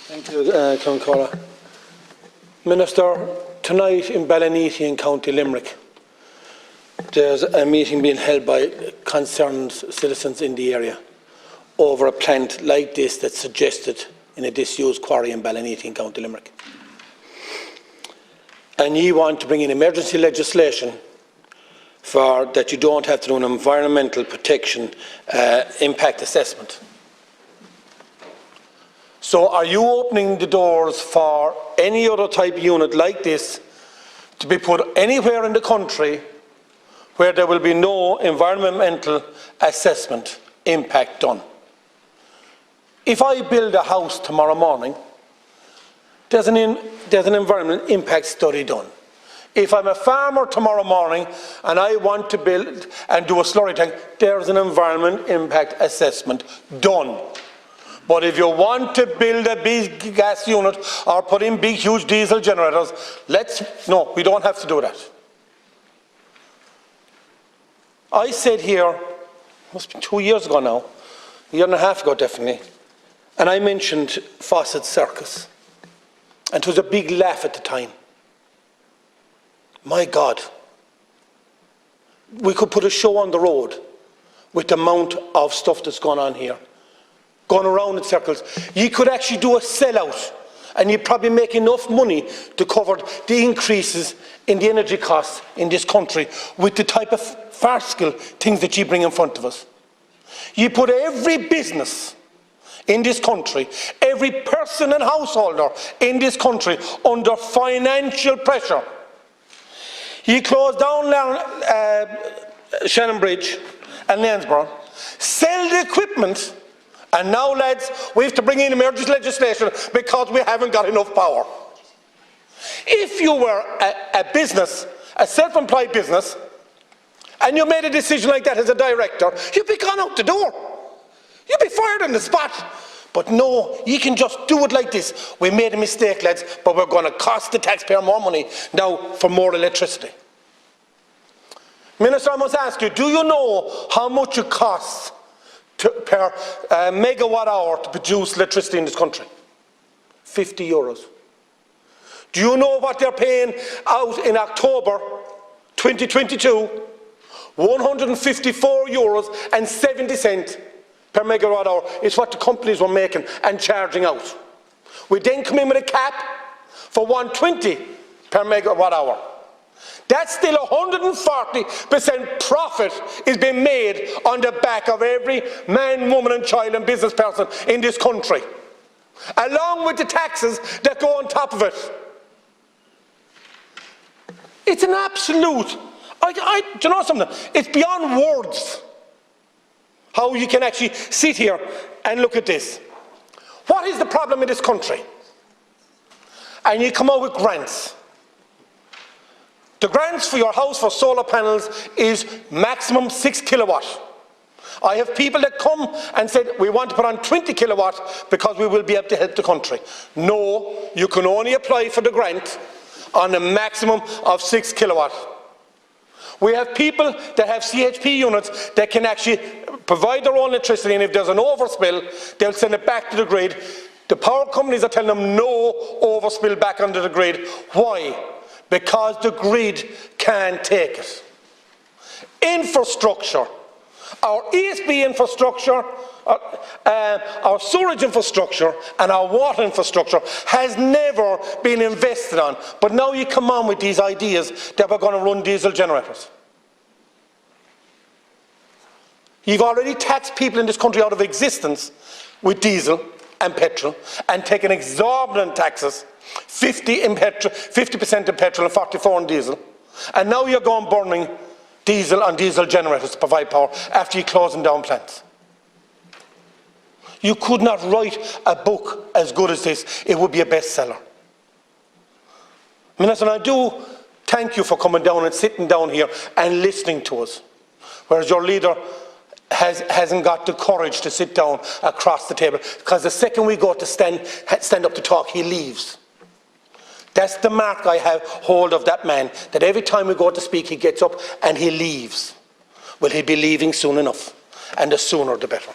Thank you, Cloncara. Minister, tonight in Ballinety in County Limerick, there's a meeting being held by concerned citizens in the area over a plant like this that's suggested in a disused quarry in Ballinety in County Limerick. And you want to bring in emergency legislation for that you don't have to do an environmental protection impact assessment. So are you opening the doors for any other type of unit like this to be put anywhere in the country where there will be no environmental assessment impact done? If I build a house tomorrow morning, there's an environmental impact study done. If I'm a farmer tomorrow morning and I want to build and do a slurry tank, there's an environmental impact assessment done. But if you want to build a big gas unit or put in big, huge diesel generators, no, we don't have to do that. I said here, must be 2 years ago now, a year and a half ago definitely, and I mentioned Fawcett Circus. And it was a big laugh at the time. My God, we could put a show on the road with the amount of stuff that's gone on here. Going around in circles. You could actually do a sellout and you'd probably make enough money to cover the increases in the energy costs in this country with the type of farcical things that you bring in front of us. You put every business in this country, every person and householder in this country under financial pressure. You close down Shannon Bridge and Lanesborough, sell the equipment, and now, lads, we have to bring in emergency legislation because we haven't got enough power. If you were a business, a self-employed business, and you made a decision like that as a director, you'd be gone out the door. You'd be fired on the spot. But no, you can just do it like this. We made a mistake, lads, but we're going to cost the taxpayer more money now for more electricity. Minister, I must ask you, do you know how much it costs per megawatt hour to produce electricity in this country? €50. Do you know what they're paying out in October 2022? €154.70 per megawatt hour is what the companies were making and charging out. We then come in with a cap for $120 per megawatt hour. That's still 140% profit is being made on the back of every man, woman and child and business person in this country, along with the taxes that go on top of it. It's an absolute, do you know something? It's beyond words how you can actually sit here and look at this. What is the problem in this country? And you come out with grants. The grants for your house for solar panels is maximum 6 kilowatt. I have people that come and said, we want to put on 20 kilowatt because we will be able to help the country. No, you can only apply for the grant on a maximum of 6 kilowatt. We have people that have CHP units that can actually provide their own electricity, and if there's an overspill, they'll send it back to the grid. The power companies are telling them no overspill back onto the grid. Why? Because the grid can't take it. Infrastructure, our ESB infrastructure, our sewerage infrastructure and our water infrastructure has never been invested on. But now you come on with these ideas that we're going to run diesel generators. You've already taxed people in this country out of existence with diesel and petrol and taken exorbitant taxes. 50% in petrol and 44% in diesel, and now you're going burning diesel and diesel generators to provide power after you're closing down plants. You could not write a book as good as this. It would be a bestseller. Minister, I do thank you for coming down and sitting down here and listening to us, whereas your leader hasn't got the courage to sit down across the table, because the second we go to stand up to talk, he leaves. That's the mark I have hold of that man, that every time we go to speak, he gets up and he leaves. Well, he'll be leaving soon enough, and the sooner the better.